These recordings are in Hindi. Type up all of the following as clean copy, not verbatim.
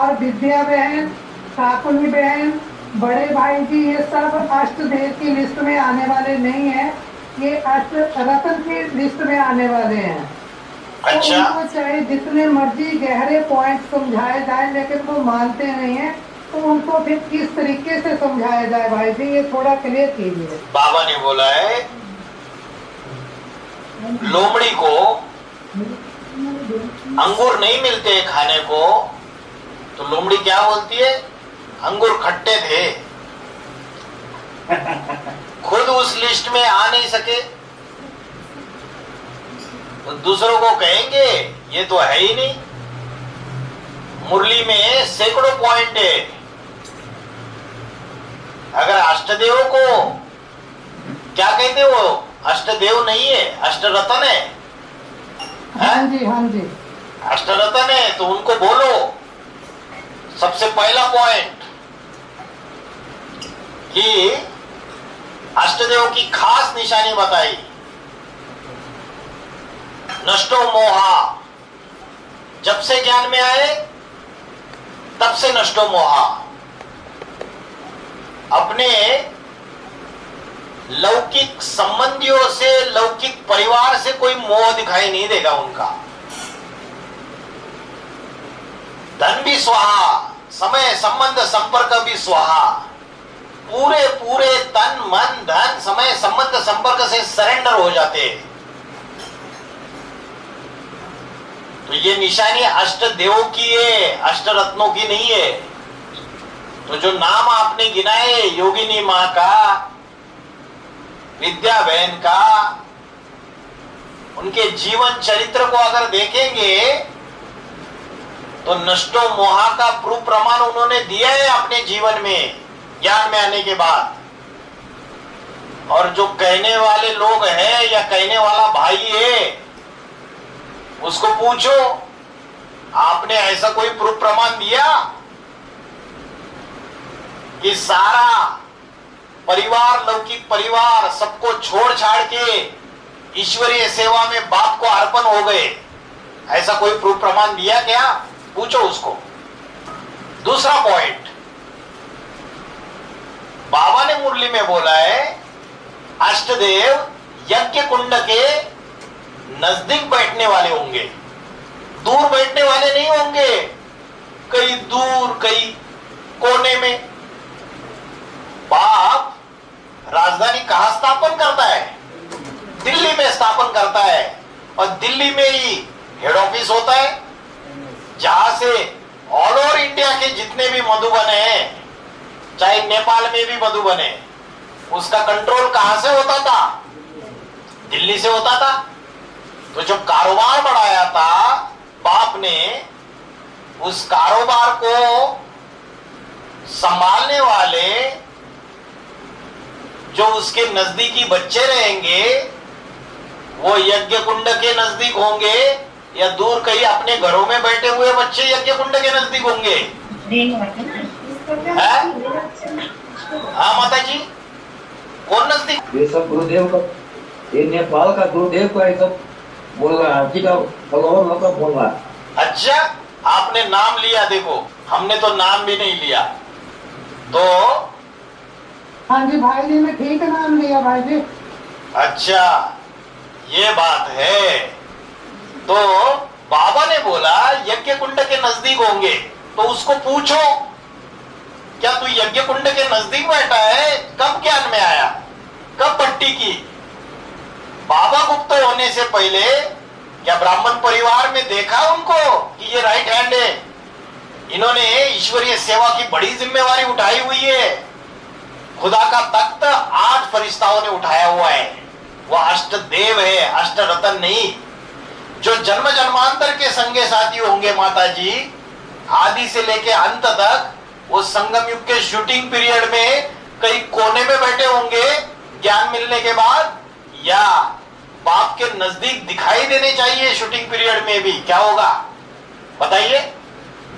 और विद्या बहन, काकुली बहन, बड़े भाई जी, ये सब अष्टदेव की लिस्ट में आने वाले नहीं है, ये अष्ट रत्न की लिस्ट में आने वाले हैं। अच्छा। तो उनको चाहे जितने मर्जी गहरे पॉइंट समझाए जाए, लेकिन वो मानते नहीं है, तो उनको फिर किस तरीके से समझाया जाए भाई जी, ये थोड़ा क्लियर कीजिए। बाबा ने बोला है लोमड़ी को अंगूर नहीं मिलते खाने को, तो लोमड़ी क्या बोलती है, अंगूर खट्टे थे। खुद उस लिस्ट में आ नहीं सके तो दूसरों को कहेंगे ये तो है ही नहीं। मुरली में सैकड़ों पॉइंट है। अगर अष्टदेव को क्या कहते हो, अष्टदेव नहीं है, अष्टरत्न है। हाँ जी, हाँ जी, अष्टरत्न है तो उनको बोलो। सबसे पहला पॉइंट कि अष्टदेव की खास निशानी बताई, नष्टो मोहा। जब से ज्ञान में आए तब से नष्टो मोहा। अपने लौकिक संबंधियों से, लौकिक परिवार से कोई मोह दिखाई नहीं देगा उनका। धन भी स्वाहा, समय संबंध संपर्क भी स्वाहा। पूरे पूरे तन मन धन समय संबंध संपर्क से सरेंडर हो जाते हैं। तो ये निशानी अष्ट देवों की है, अष्ट रत्नों की नहीं है। तो जो नाम आपने गिनाए, योगिनी माँ का, विद्या बहन का, उनके जीवन चरित्र को अगर देखेंगे तो नष्टो मोहा का प्रूफ प्रमाण उन्होंने दिया है अपने जीवन में, ज्ञान में आने के बाद। और जो कहने वाले लोग हैं या कहने वाला भाई है, उसको पूछो आपने ऐसा कोई प्रूफ प्रमाण दिया कि सारा परिवार, लौकिक परिवार, सबको छोड़ छाड़ के ईश्वरीय सेवा में बाप को अर्पण हो गए? ऐसा कोई प्रूफ प्रमाण दिया क्या? पूछो उसको। दूसरा पॉइंट, बाबा ने मुरली में बोला है अष्टदेव यज्ञ कुंड के नजदीक बैठने वाले होंगे, दूर बैठने वाले नहीं होंगे, कहीं दूर कहीं कोने में। बाप राजधानी कहां स्थापन करता है? दिल्ली में स्थापन करता है, और दिल्ली में ही हेड ऑफिस होता है, जहां से ऑल ओवर इंडिया के जितने भी मधुबन है, चाहे नेपाल में भी मधुबन है, उसका कंट्रोल कहां से होता था? दिल्ली से होता था। तो जो कारोबार बढ़ाया था बाप ने, उस कारोबार को संभालने वाले जो उसके नजदीकी बच्चे रहेंगे, वो यज्ञ कुंड के नजदीक होंगे या दूर कहीं अपने घरों में बैठे हुए बच्चे यज्ञ कुंड के नजदीक होंगे? हाँ माता जी, कौन नजदीक? ये सब गुरुदेव का, ये नेपाल का गुरुदेव का ये सब बोल रहा है, जी का भगवान का बोल रहा है। अच्छा, आपने नाम लिया, देखो हमने तो नाम भी नहीं लिया। तो हाँ जी भाई जी, मैं ठीक नाम लिया भाई जी। अच्छा, ये बात है। तो बाबा ने बोला यज्ञ कुंड के नजदीक होंगे, तो उसको पूछो क्या तू यज्ञ कुंड के नजदीक बैठा है? कब ज्ञान में आया, कब पट्टी की? बाबा गुप्त होने से पहले क्या ब्राह्मण परिवार में देखा उनको कि ये राइट हैंड है? इन्होंने ईश्वरीय सेवा की बड़ी जिम्मेवारी उठाई हुई है। खुदा का तख्त 8 फरिश्ताओं ने उठाया हुआ है। वो अष्ट देव है, अष्ट रत्न नहीं। जो जन्म जन्मांतर के संगे साथी होंगे माता जी, आदि से लेके अंत तक, वो संगम युग के शूटिंग पीरियड में कहीं कोने में बैठे होंगे ज्ञान मिलने के बाद, या बाप के नजदीक दिखाई देने चाहिए शूटिंग पीरियड में भी? क्या होगा बताइए?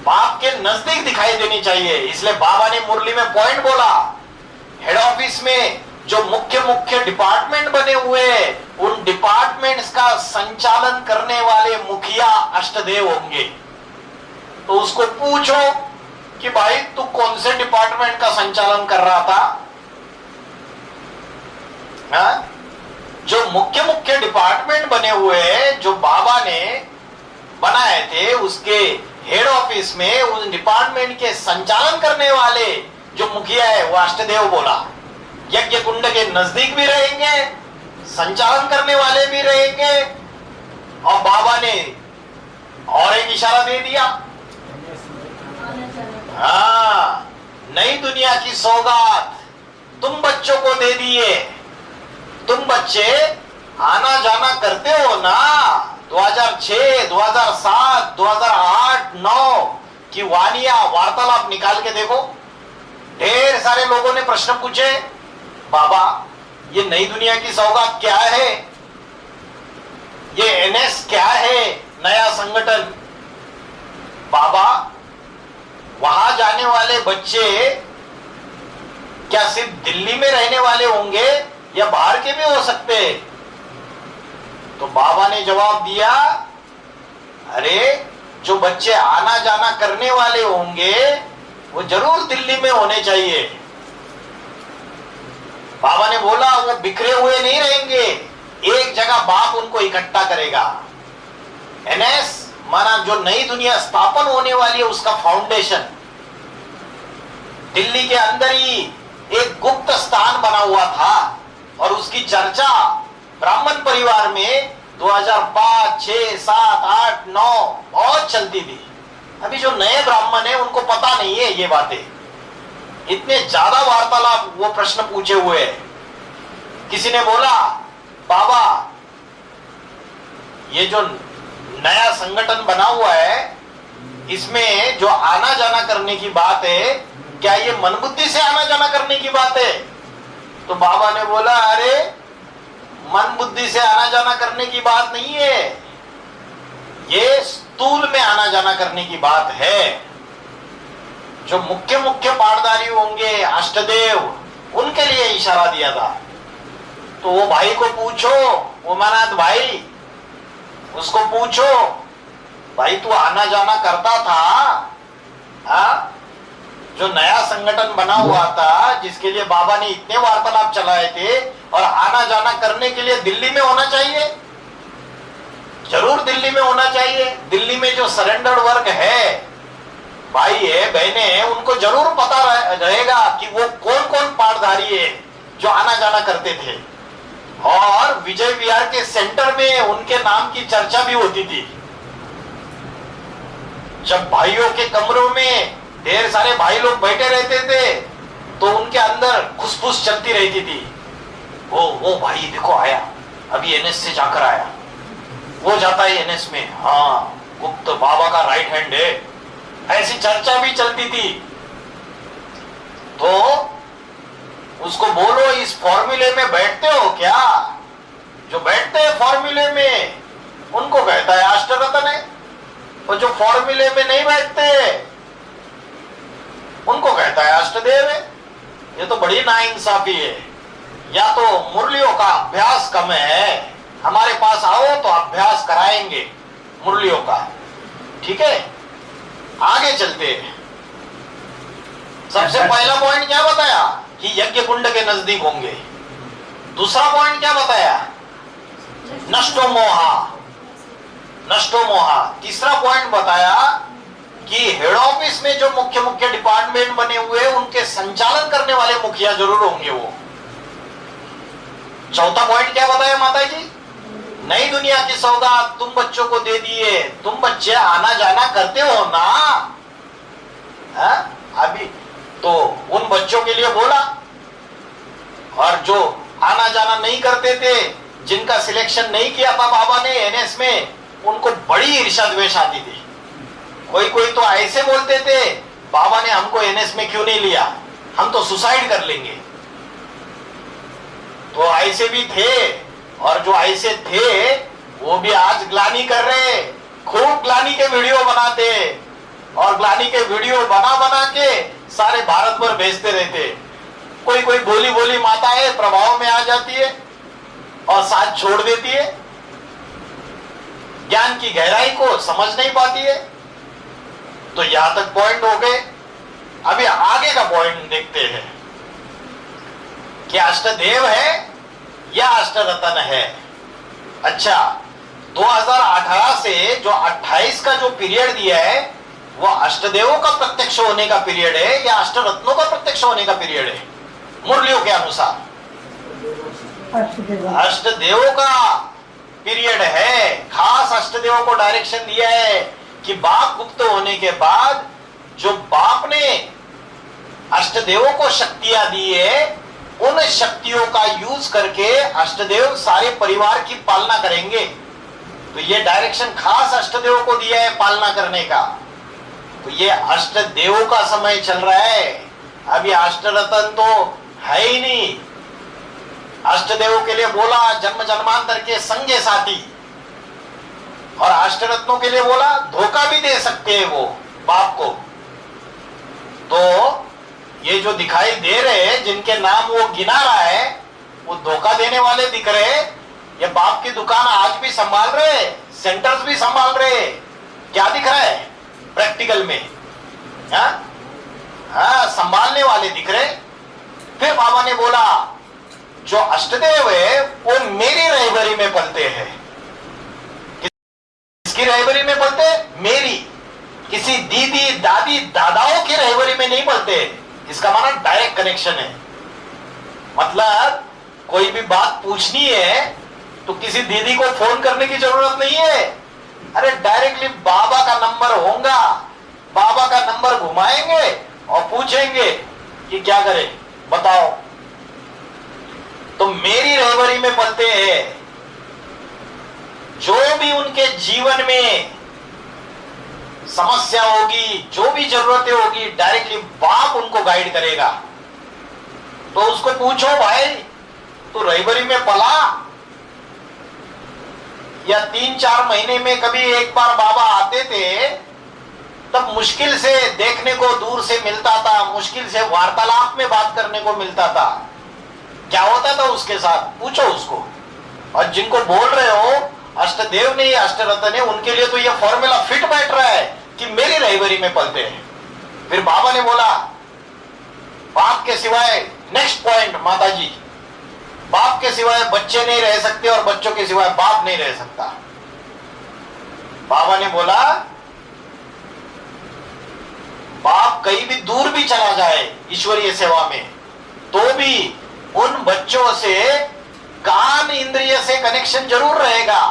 बाप के नजदीक दिखाई देनी चाहिए। इसलिए बाबा ने मुरली में पॉइंट बोला, हेड ऑफिस में जो मुख्य मुख्य डिपार्टमेंट बने हुए हैं, उन डिपार्टमेंट्स का संचालन करने वाले मुखिया अष्टदेव होंगे। तो उसको पूछो कि भाई तू कौन से डिपार्टमेंट का संचालन कर रहा था? हा? जो मुख्य मुख्य डिपार्टमेंट बने हुए जो बाबा ने बनाए थे, उसके हेड ऑफिस में उस डिपार्टमेंट के संचालन करने वाले जो मुखिया है वो अष्टदेव बोला। यज्ञ कुंड के नजदीक भी रहेंगे, संचालन करने वाले भी रहेंगे। और बाबा ने और एक इशारा दे दिया, हाँ, नई दुनिया की सौगात तुम बच्चों को दे दिए। तुम बच्चे आना जाना करते हो ना, 2006, 2007, 2008, 2009 की वार्तालाप निकाल के देखो। ढेर सारे लोगों ने प्रश्न पूछे, बाबा ये नई दुनिया की सौगात क्या है? ये एनएस क्या है? नया संगठन। बाबा वहां जाने वाले बच्चे क्या सिर्फ दिल्ली में रहने वाले होंगे या बाहर के भी हो सकते? तो बाबा ने जवाब दिया, अरे जो बच्चे आना जाना करने वाले होंगे वो जरूर दिल्ली में होने चाहिए। बाबा ने बोला वो बिखरे हुए नहीं रहेंगे, एक जगह बाप उनको इकट्ठा करेगा। एनएस माना जो नई दुनिया स्थापन होने वाली है उसका फाउंडेशन दिल्ली के अंदर ही एक गुप्त स्थान बना हुआ था और उसकी चर्चा ब्राह्मण परिवार में 2005, 6, 7, 8, 9 बहुत चलती थी। अभी जो नए ब्राह्मण है उनको पता नहीं है ये बातें। इतने ज्यादा वार्तालाप वो प्रश्न पूछे हुए हैं। किसी ने बोला, बाबा ये जो नया संगठन बना हुआ है इसमें जो आना जाना करने की बात है, क्या ये मन बुद्धि से आना जाना करने की बात है? तो बाबा ने बोला, अरे मन बुद्धि से आना जाना करने की बात नहीं है, ये स्थूल में आना जाना करने की बात है। जो मुख्य मुख्य पाठधारी होंगे अष्टदेव, उनके लिए इशारा दिया था। तो वो भाई को पूछो, उमानाथ भाई, उसको पूछो, भाई तू आना जाना करता था, हा? जो नया संगठन बना हुआ था जिसके लिए बाबा ने इतने वार्तालाप चलाए थे, और आना जाना करने के लिए दिल्ली में होना चाहिए, जरूर दिल्ली में होना चाहिए। दिल्ली में जो सरेंडर्ड वर्ग है, भाई है, बहने हैं, उनको जरूर पता रहेगा कि वो कौन कौन पाठधारी है जो आना जाना करते थे। और विजय विहार के सेंटर में उनके नाम की चर्चा भी होती थी। जब भाइयों के कमरों में ढेर सारे भाई लोग बैठे रहते थे तो उनके अंदर खुसफुस चलती रहती थी, वो भाई देखो आया, अभी एनएस से जाकर आया, वो जाता है एनएस में, हाँ गुप्त बाबा का राइट हैंड है। ऐसी चर्चा भी चलती थी। तो उसको बोलो, इस फॉर्मूले में बैठते हो क्या? जो बैठते हैं फॉर्मूले में उनको कहता है अष्टरत्न है, और जो फॉर्मूले में नहीं बैठते उनको कहता है अष्टदेव है। ये तो बड़ी नाइंसाफी है। या तो मुरलियों का अभ्यास कम है, हमारे पास आओ तो अभ्यास कराएंगे मुरलियों का, ठीक है? आगे चलते हैं। सबसे पहला पॉइंट क्या बताया कि यज्ञ कुंड के नजदीक होंगे। दूसरा पॉइंट क्या बताया? नष्टो मोहा, नष्टो मोहा। तीसरा पॉइंट बताया कि हेड ऑफिस में जो मुख्य मुख्य डिपार्टमेंट बने हुए उनके संचालन करने वाले मुखिया जरूर होंगे वो। चौथा पॉइंट क्या बताया माता जी? नई दुनिया की सौगात तुम बच्चों को दे दिए, तुम बच्चे आना जाना करते हो ना, है? अभी तो उन बच्चों के लिए बोला, और जो आना जाना नहीं करते थे, जिनका सिलेक्शन नहीं किया था बाबा ने एनएस में, उनको बड़ी ईर्ष्या द्वेष आती थी। कोई कोई तो ऐसे बोलते थे, बाबा ने हमको एनएस में क्यों नहीं लिया, हम तो सुसाइड कर लेंगे। तो ऐसे भी थे, और जो ऐसे थे वो भी आज ग्लानी कर रहे, खूब ग्लानी के वीडियो बनाते, और ग्लानी के वीडियो बना बना के सारे भारत भर भेजते रहते। कोई कोई बोली बोली माताएं प्रभाव में आ जाती है और साथ छोड़ देती है, ज्ञान की गहराई को समझ नहीं पाती है। तो यहां तक पॉइंट हो गए। अभी आगे का पॉइंट देखते हैं कि अष्टदेव है या अष्टरतन है। अच्छा, 2018 से जो 28 का जो पीरियड दिया है वो अष्टदेवों का प्रत्यक्ष होने का पीरियड है या अष्टरत्नों का प्रत्यक्ष होने का पीरियड है? मुरलियों के अनुसार अष्टदेवों का पीरियड है। खास अष्टदेवों को डायरेक्शन दिया है कि बाप गुप्त होने के बाद जो बाप ने अष्टदेवों को शक्तियां दी है, उन शक्तियों का यूज करके अष्टदेव सारे परिवार की पालना करेंगे। तो ये डायरेक्शन खास अष्टदेवों को दिया है पालना करने का। तो ये अष्टदेवों का समय चल रहा है। अभी अष्टरतन तो है ही नहीं। अष्टदेवों के लिए बोला जन्म जन्मांतर के संगे साथी, और अष्टरत्नों के लिए बोला धोखा भी दे सकते हैं वो बाप को। तो ये जो दिखाई दे रहे हैं, जिनके नाम वो गिना रहा है, वो धोखा देने वाले दिख रहे। ये बाप की दुकान आज भी संभाल रहे, सेंटर्स भी संभाल रहे। क्या दिख रहा है प्रैक्टिकल में? हाँ, संभालने वाले दिख रहे। फिर बाबा ने बोला जो अष्टदेव है वो मेरी रहबरी में पलते हैं। किसकी रहबरी में पलते? मेरी। किसी दीदी दादी दादाओं की रहबरी में नहीं पलते। इसका माना डायरेक्ट कनेक्शन है। मतलब कोई भी बात पूछनी है तो किसी दीदी को फोन करने की जरूरत नहीं है। अरे डायरेक्टली बाबा का नंबर होगा, बाबा का नंबर घुमाएंगे और पूछेंगे कि क्या करें बताओ। तो मेरी रहबरी में पलते हैं। जो भी उनके जीवन में समस्या होगी, जो भी जरूरतें होगी, डायरेक्टली बाप उनको गाइड करेगा। तो उसको पूछो भाई तो रहबरी में पला या 3-4 महीने में कभी एक बार बाबा आते थे, तब मुश्किल से देखने को दूर से मिलता था, मुश्किल से वार्तालाप में बात करने को मिलता था। क्या होता था उसके साथ? पूछो उसको। और जिनको बोल रहे हो अष्टदेव ने या अष्टरत्न है, उनके लिए तो ये फॉर्मूला फिट बैठ रहा है कि मेरी रहबरी में पलते हैं। फिर बाबा ने बोला बाप के सिवाय, नेक्स्ट पॉइंट माता जी, बाप के सिवाय बच्चे नहीं रह सकते और बच्चों के सिवाय बाप नहीं रह सकता। बाबा ने बोला बाप कहीं भी दूर भी चला जाए ईश्वरीय सेवा में, तो भी उन बच्चों से कान इंद्रिय से कनेक्शन जरूर रहेगा।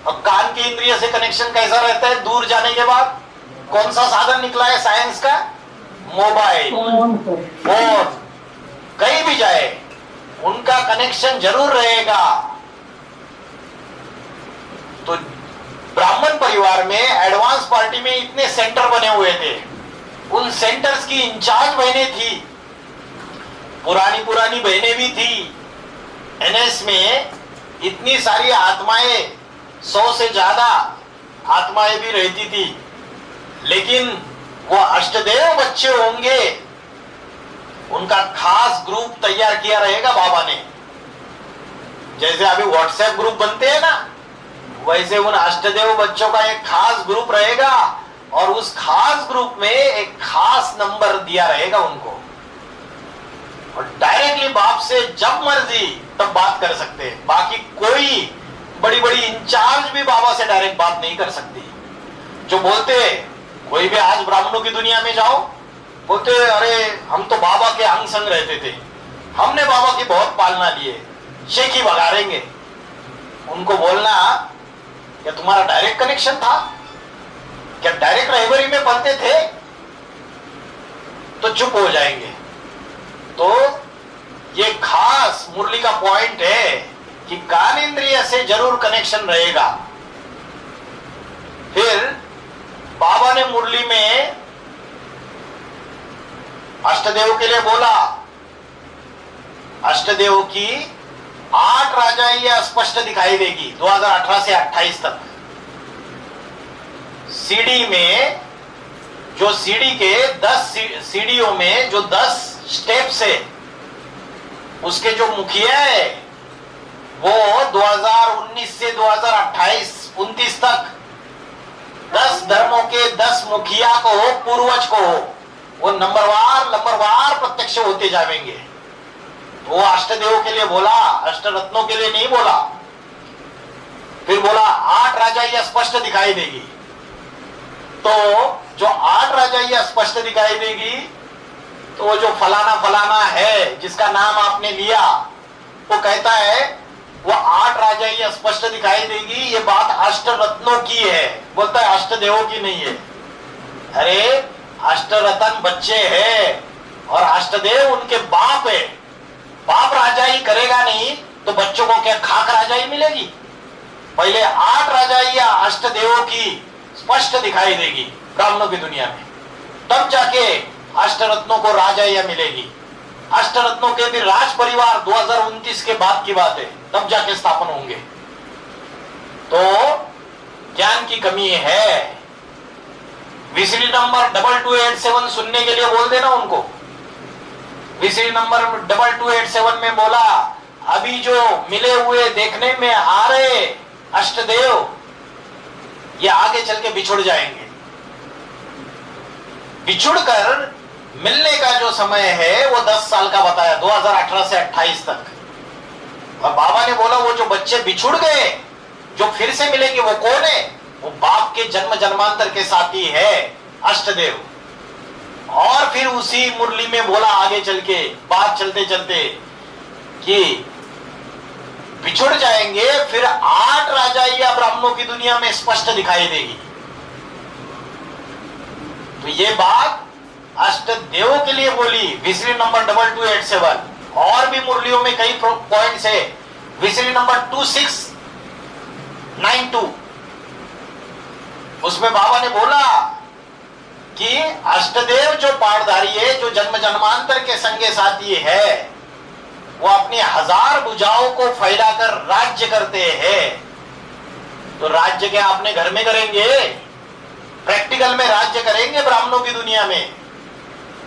और कान के इंद्रिय से कनेक्शन कैसा रहता है दूर जाने के बाद? कौन सा साधन निकला है साइंस का? Mobile, phone. कहीं भी जाए उनका कनेक्शन जरूर रहेगा। तो ब्राह्मण परिवार में एडवांस पार्टी में इतने सेंटर बने हुए थे, उन सेंटर्स की इंचार्ज बहनें थी, पुरानी बहनें भी थी। एनएस में इतनी सारी आत्माएं, 100 से ज्यादा आत्माएं भी रहती थी, लेकिन वो अष्टदेव बच्चे होंगे, उनका खास ग्रुप तैयार किया रहेगा बाबा ने। जैसे अभी व्हाट्सएप ग्रुप बनते हैं ना, वैसे उन अष्टदेव बच्चों का एक खास ग्रुप रहेगा और उस खास ग्रुप में एक खास नंबर दिया रहेगा उनको। और डायरेक्टली बाप से जब मर्जी तब बात कर सकते हैं। बाकी कोई बड़ी बड़ी इंचार्ज भी बाबा से डायरेक्ट बात नहीं कर सकती। जो बोलते कोई भी आज ब्राह्मणों की दुनिया में जाओ, बोलते अरे हम तो बाबा के अंग संग रहते थे, हमने बाबा की बहुत पालना ली है, शेखी भगाड़ेंगे। उनको बोलना क्या तुम्हारा डायरेक्ट कनेक्शन था? क्या डायरेक्ट रहबरी में पलते थे? तो चुप हो जाएंगे। तो ये खास मुरली का पॉइंट है कि कान इंद्रिय से जरूर कनेक्शन रहेगा। फिर बाबा ने मुरली में अष्टदेव के लिए बोला, अष्टदेव की 8 राजाएं ये स्पष्ट दिखाई देगी 2018 से 28 तक। सीडी में जो सीडी के 10 सीडीओ में जो 10 स्टेप्स है, उसके जो मुखिया है वो 2019 से 2028-29 तक 10 धर्मों के 10 मुखिया को हो, पूर्वज को हो, वो नंबरवार प्रत्यक्ष होते जाएंगे। वो अष्टदेव के लिए बोला, अष्टरत्नों के लिए नहीं बोला। फिर बोला 8 राजाइयां स्पष्ट दिखाई देगी। तो जो 8 राजाइयां स्पष्ट दिखाई देगी, तो वो जो फलाना फलाना है जिसका नाम आपने लिया, वो कहता है वो 8 राजाइयां स्पष्ट दिखाई देगी, ये बात अष्टरत्नों की है, बोलता है अष्टदेवों की नहीं है। अरे अष्टरत्न बच्चे हैं और अष्टदेव उनके बाप है। बाप राजाई करेगा नहीं तो बच्चों को क्या खाक राजाई मिलेगी? पहले 8 राजाइयां अष्टदेवों की स्पष्ट दिखाई देगी ब्राह्मणों की दुनिया में, तब जाके अष्टरत्नों को राजाइयां मिलेगी। अष्टरत्नों के भी राज परिवार 2029 के बाद की बात है, तब जाके स्थापन होंगे। तो ज्ञान की कमी है। वीसीडी नंबर 2287 सुनने के लिए बोल देना उनको। वीसीडी नंबर 2287 में बोला, अभी जो मिले हुए देखने में आ रहे अष्टदेव, ये आगे चल के बिछुड़ जाएंगे। बिछुड़कर मिलने का जो समय है वो 10 साल का बताया, 2018 से 28 तक। और बाबा ने बोला वो जो बच्चे बिछुड़ गए, जो फिर से मिलेंगे, वो कौन है? वो बाप के जन्म जन्मांतर के साथी है अष्टदेव। और फिर उसी मुरली में बोला आगे चल के, बात चलते चलते, कि बिछुड़ जाएंगे, फिर 8 राजाइयां ब्राह्मणों की दुनिया में स्पष्ट दिखाई देगी। तो ये बात अष्टदेवों के लिए बोली, वीसीडी नंबर 2287। और भी मुरलियों में कई पॉइंट्स है। वीसीडी नंबर 2692, उसमें बाबा ने बोला कि अष्टदेव जो पाठधारी है, जो जन्म जन्मांतर के संगे साथी है, वो अपनी 1000 भुजाओं को फैलाकर राज्य करते हैं। तो राज्य क्या अपने घर में करेंगे? प्रैक्टिकल में राज्य करेंगे ब्राह्मणों की दुनिया में।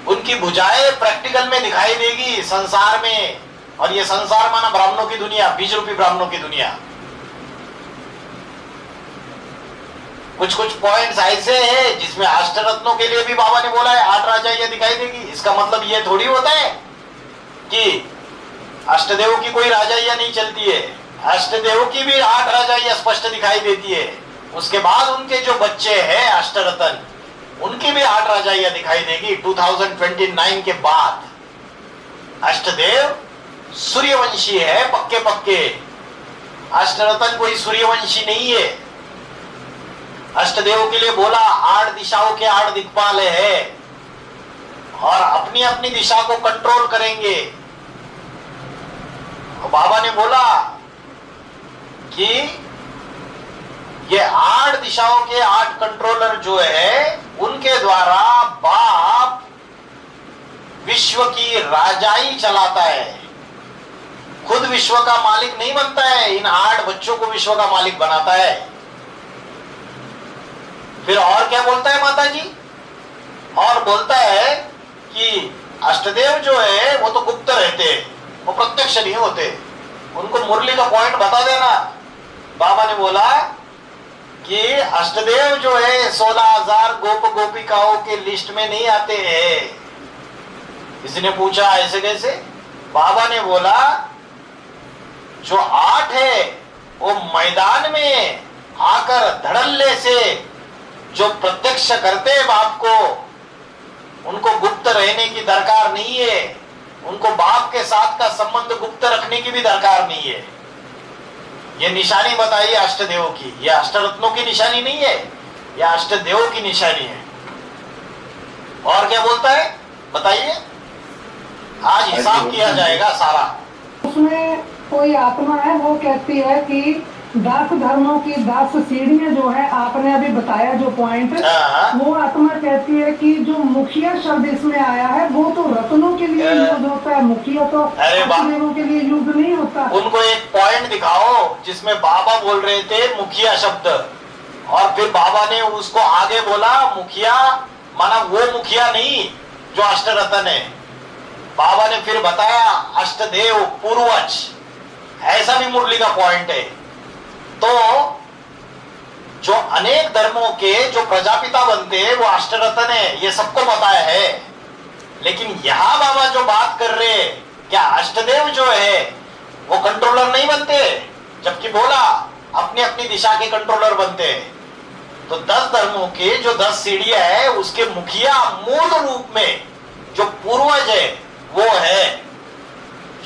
उनकी भुजाएं प्रैक्टिकल में दिखाई देगी संसार में। और ये संसार माना ब्राह्मणों की दुनिया, बीज रूपी ब्राह्मणों की दुनिया। कुछ कुछ पॉइंट्स ऐसे हैं जिसमें अष्टरत्नों के लिए भी बाबा ने बोला है 8 राजाइयां दिखाई देगी। इसका मतलब ये थोड़ी होता है कि अष्टदेव की कोई राजाइयां नहीं चलती है। अष्टदेव की भी 8 राजाइयां स्पष्ट दिखाई देती है। उसके बाद उनके जो बच्चे हैं अष्टरत्न, उनकी भी 8 राजाइयां दिखाई देगी 2029 के बाद। अष्टदेव सूर्यवंशी है, पक्के पक्के। अष्टरत्न कोई सूर्यवंशी नहीं है। अष्टदेव के लिए बोला 8 दिशाओं के 8 दिक्पाल है और अपनी अपनी दिशा को कंट्रोल करेंगे। बाबा ने बोला कि ये 8 दिशाओं के 8 कंट्रोलर जो है, उनके द्वारा बाप विश्व की राजाई चलाता है। खुद विश्व का मालिक नहीं बनता है, इन 8 बच्चों को विश्व का मालिक बनाता है। फिर और क्या बोलता है माता जी? और बोलता है कि अष्टदेव जो है वो तो गुप्त रहते हैं, वो प्रत्यक्ष नहीं होते। उनको मुरली का पॉइंट बता देना। बाबा ने बोला कि अष्टदेव जो है 16,000 गोप गोपिकाओं के लिस्ट में नहीं आते हैं। किसी ने पूछा ऐसे कैसे? बाबा ने बोला जो 8 है वो मैदान में आकर धड़ल्ले से जो प्रत्यक्ष करते हैं बाप को, उनको गुप्त रहने की दरकार नहीं है। उनको बाप के साथ का संबंध गुप्त रखने की भी दरकार नहीं है। ये निशानी बताइए अष्टदेव की। ये अष्टरत्नों की निशानी नहीं है, ये अष्टदेव की निशानी है। और क्या बोलता है बताइए? आज हिसाब किया जाएगा सारा। उसमें कोई आत्मा है, वो कहती है कि 10 धर्मों की 10 सीढ़ियां जो है, आपने अभी बताया जो पॉइंट, वो आत्मा कहती है कि जो मुखिया शब्द इसमें आया है वो तो रत्नों के लिए यूज होता है, मुखिया तो अष्टदेवों के लिए यूज नहीं होता। उनको एक पॉइंट दिखाओ जिसमें बाबा बोल रहे थे मुखिया शब्द, और फिर बाबा ने उसको आगे बोला मुखिया माना वो मुखिया नहीं जो अष्टरत्न है। बाबा ने फिर बताया अष्टदेव पूर्वज, ऐसा भी मुरली का पॉइंट है। तो जो अनेक धर्मों के जो प्रजापिता बनते हैं वो अष्टरत्न है, ये सबको पता है। लेकिन यहां बाबा जो बात कर रहे हैं, क्या अष्टदेव जो है वो कंट्रोलर नहीं बनते? जबकि बोला अपनी अपनी दिशा के कंट्रोलर बनते हैं। तो 10 धर्मों के जो 10 सीढ़ियां है, उसके मुखिया मूल रूप में जो पूर्वज है वो है।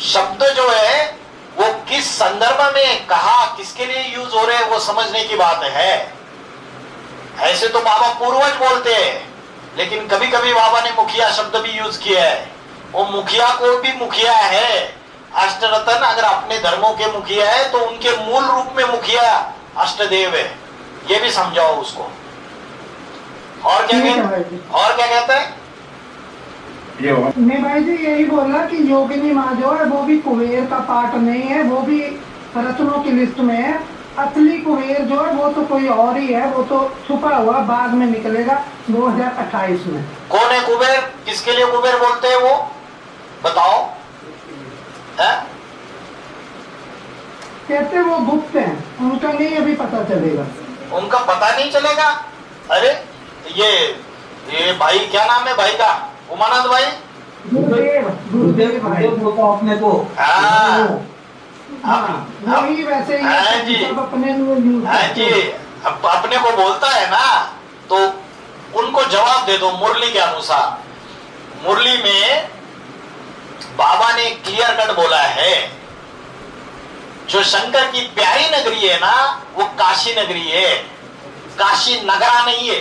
शब्द जो है वो किस संदर्भ में कहा, किसके लिए यूज हो रहे हैं, वो समझने की बात है। ऐसे तो बाबा पूर्वज बोलते हैं, लेकिन कभी कभी बाबा ने मुखिया शब्द भी यूज किया है। वो मुखिया को भी मुखिया है। अष्टरत्न अगर अपने धर्मों के मुखिया है तो उनके मूल रूप में मुखिया अष्टदेव है। ये भी समझाओ उसको। और क्या कहता है? नहीं भाई जी, यही बोला कि योगिनी माँ जो है वो भी कुबेर का पार्ट नहीं है, वो भी रत्नों की लिस्ट में है। असली कुबेर जो है वो तो कोई और ही है, वो तो छुपा हुआ बाद में निकलेगा 2028 में। कौन है कुबेर? किसके लिए कुबेर बोलते हैं वो बताओ? है? कहते वो गुप्त हैं, उनका नहीं अभी पता चलेगा। उनका पता नहीं चलेगा? अरे ये भाई क्या नाम है भाई का? उमानंद भाई? गुरुदेव भाई अपने को। वही वैसे ही सब अपने जी अपने को बोलता है ना, तो उनको जवाब दे दो मुरली के अनुसार। मुरली में बाबा ने क्लियर कट बोला है, जो शंकर की प्यारी नगरी है ना वो काशी नगरी है, काशी नगरा नहीं है।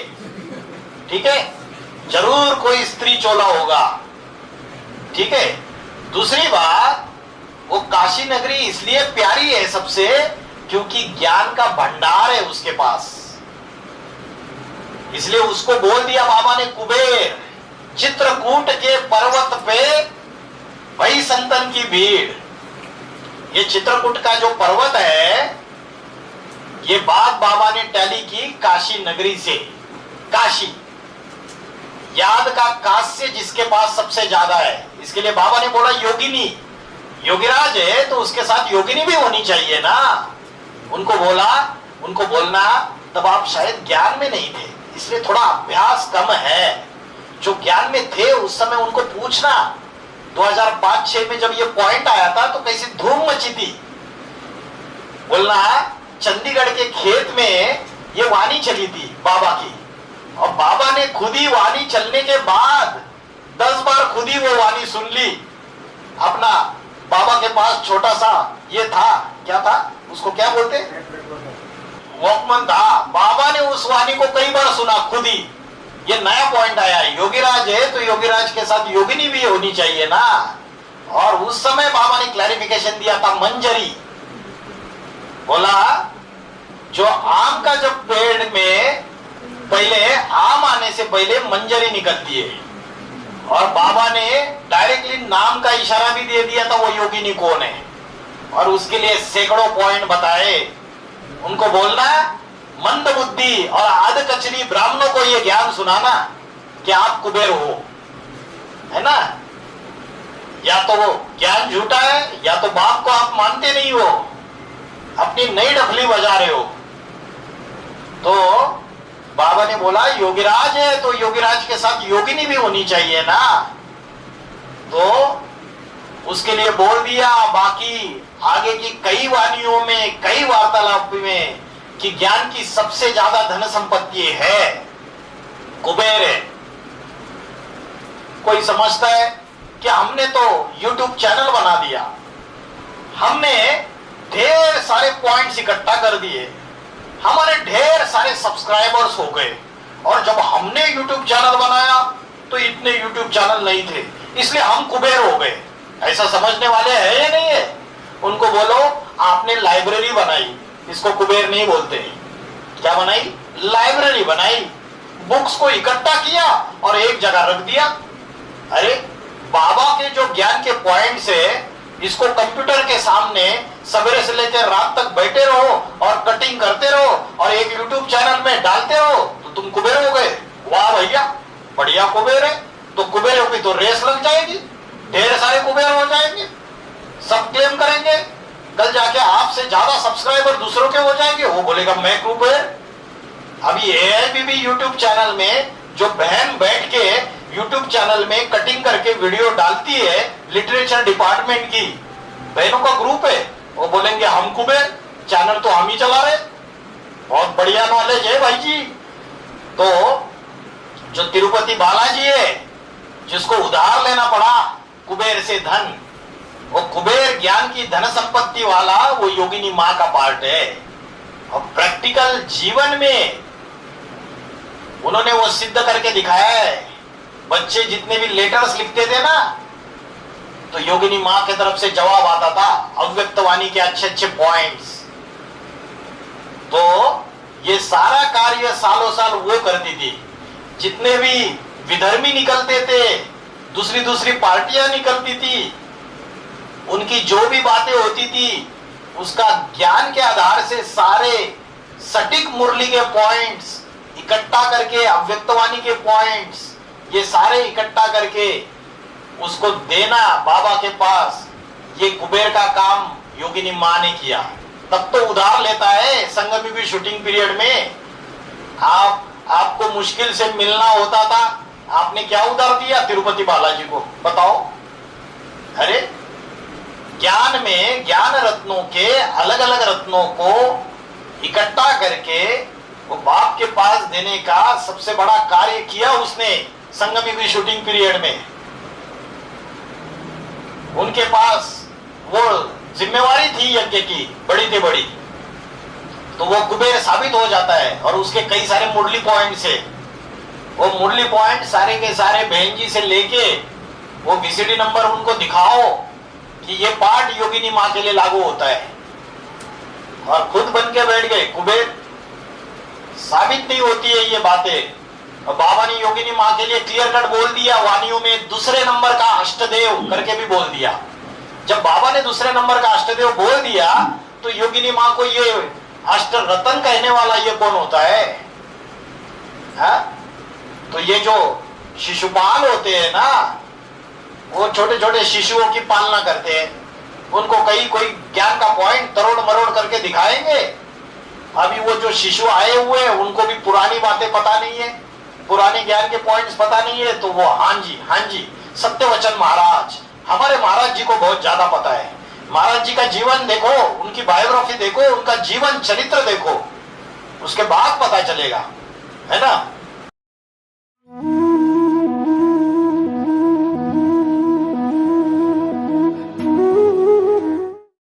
ठीक है, जरूर कोई स्त्री चोला होगा। ठीक है, दूसरी बात, वो काशी नगरी इसलिए प्यारी है सबसे क्योंकि ज्ञान का भंडार है उसके पास, इसलिए उसको बोल दिया बाबा ने कुबेर। चित्रकूट के पर्वत पे वही संतन की भीड़। ये चित्रकूट का जो पर्वत है, ये बात बाबा ने टैली की काशी नगरी से। काशी याद का कास्य जिसके पास सबसे ज्यादा है, इसके लिए बाबा ने बोला योगिनी। योगिराज है तो उसके साथ योगिनी भी होनी चाहिए ना। उनको बोलना तब आप शायद ज्ञान में नहीं थे, इसलिए थोड़ा अभ्यास कम है। जो ज्ञान में थे उस समय उनको पूछना। 2005-6 में जब ये पॉइंट आया था तो कैसी धूम मची थी। बोलना चंडीगढ़ के खेत में ये वाणी चली थी बाबा की, और बाबा ने खुद ही वाणी चलने के बाद 10 बार खुद ही वो वाणी सुन ली। अपना बाबा के पास छोटा सा ये था, क्या था उसको क्या बोलते, वॉकमैन था। बाबा ने उस वाणी को कई बार सुना खुद ही। ये नया पॉइंट आया, योगीराज है तो योगीराज के साथ योगिनी भी होनी चाहिए ना। और उस समय बाबा ने क्लैरिफिकेशन दिया था मंजरी। बोला जो आम का जब पेड़ में पहले आम आने से पहले मंजरी निकलती है, और बाबा ने डायरेक्टली नाम का इशारा भी दे दिया था वो योगिनी कौन है, और उसके लिए सैकड़ों पॉइंट बताए। उनको बोलना मंद बुद्धि और आध कचरी ब्राह्मणों को ये ज्ञान सुनाना कि आप कुबेर हो, है ना। या तो वो ज्ञान झूठा है, या तो बाप को आप मानते नहीं हो, अपनी नई डफली बजा रहे हो। तो बाबा ने बोला योगीराज है तो योगीराज के साथ योगिनी भी होनी चाहिए ना। तो उसके लिए बोल दिया। बाकी आगे की कई वाणियों में, कई वार्तालाप में कि ज्ञान की सबसे ज्यादा धन संपत्ति है कुबेर है। कोई समझता है कि हमने तो YouTube चैनल बना दिया, हमने ढेर सारे पॉइंट्स इकट्ठा कर दिए, हमारे ढेर सारे सब्सक्राइबर्स हो गए, और जब हमने YouTube चैनल बनाया तो इतने YouTube चैनल नहीं थे, इसलिए हम कुबेर हो गए। ऐसा समझने वाले हैं या नहीं है? उनको बोलो आपने लाइब्रेरी बनाई, इसको कुबेर नहीं बोलते। क्या बनाई? लाइब्रेरी बनाई, बुक्स को इकट्ठा किया और एक जगह रख दिया। अरे बाबा के जो ज्ञान के पॉइंट्स है, इसको कंप्यूटर के सामने सवेरे से लेकर रात तक बैठे रहो और कटिंग करते रहो और एक YouTube चैनल में डालते रहो तो तुम कुबेर हो गए। वाह भैया, बढ़िया कुबेर है। तो कुबेर की तो रेस लग जाएगी, ढेर सारे कुबेर हो जाएंगे, सब क्लेम करेंगे। कल जाके आपसे ज्यादा सब्सक्राइबर दूसरों के हो जाएंगे, वो बोलेगा मैं कुबेर। अभी AIBB YouTube चैनल में जो बहन बैठ के यूट्यूब चैनल में कटिंग करके वीडियो डालती है, लिटरेचर डिपार्टमेंट की बहनों का ग्रुप है, वो बोलेंगे हम कुबेर, चैनल तो हम ही चला रहे। बहुत बढ़िया नॉलेज है भाई जी। तो जो तिरुपति बालाजी है, जिसको उधार लेना पड़ा कुबेर से धन, वो कुबेर ज्ञान की धन संपत्ति वाला वो योगिनी मां का पार्ट है। और प्रैक्टिकल जीवन में उन्होंने वो सिद्ध करके दिखाया है। बच्चे जितने भी लेटर्स लिखते थे ना, तो योगिनी मां की तरफ से जवाब आता था, अव्यक्तवाणी के अच्छे अच्छे पॉइंट्स। तो ये सारा कार्य सालों साल वो करती थी। जितने भी विधर्मी निकलते थे, दूसरी दूसरी पार्टियां निकलती थी, उनकी जो भी बातें होती थी, उसका ज्ञान के आधार से सारे सटीक मुरली के पॉइंट्स इकट्ठा करके, अव्यक्तवाणी के पॉइंट्स ये सारे इकट्ठा करके उसको देना बाबा के पास, ये कुबेर का काम योगिनी मां ने किया। तब तो उधार लेता है। संगम भी शूटिंग पीरियड में आपको मुश्किल से मिलना होता था, आपने क्या उधार दिया तिरुपति बालाजी को, बताओ। अरे ज्ञान में ज्ञान रत्नों के अलग अलग रत्नों को इकट्ठा करके वो बाप के पास देने का सबसे बड़ा कार्य किया उसने संगम की शूटिंग पीरियड में। उनके पास वो जिम्मेवारी थी यज्ञ की, बड़ी से बड़ी, तो वो कुबेर साबित हो जाता है। और उसके कई सारे मुरली पॉइंट्स है। वो मुरली पॉइंट सारे के सारे बहन जी से लेके वो वीसीडी नंबर उनको दिखाओ कि ये पार्ट योगिनी मां के लिए लागू होता है, और खुद बन के बैठ गए कुबेर। साबित नहीं होती है ये बातें। और बाबा ने योगिनी मां के लिए क्लियर कट बोल दिया, वाणियों में दूसरे नंबर का अष्टदेव करके भी बोल दिया। जब बाबा ने दूसरे नंबर का अष्टदेव बोल दिया, तो योगिनी मां को ये अष्ट रतन कहने वाला ये कौन होता है? तो ये जो शिशुपाल होते हैं ना, वो छोटे छोटे शिशुओं की पालना करते हैं, उनको कोई ज्ञान का पॉइंट तरोड़ मरोड़ करके दिखाएंगे। अभी वो जो शिशु आए हुए हैं, उनको भी पुरानी बातें पता नहीं है, पुराने ज्ञान के पॉइंट्स पता नहीं है, तो वो हाँ जी सत्यवचन महाराज, हमारे महाराज जी को बहुत ज्यादा पता है। महाराज जी का जीवन देखो, उनकी बायोग्राफी देखो, उनका जीवन चरित्र देखो, उसके बाद पता चलेगा, है ना।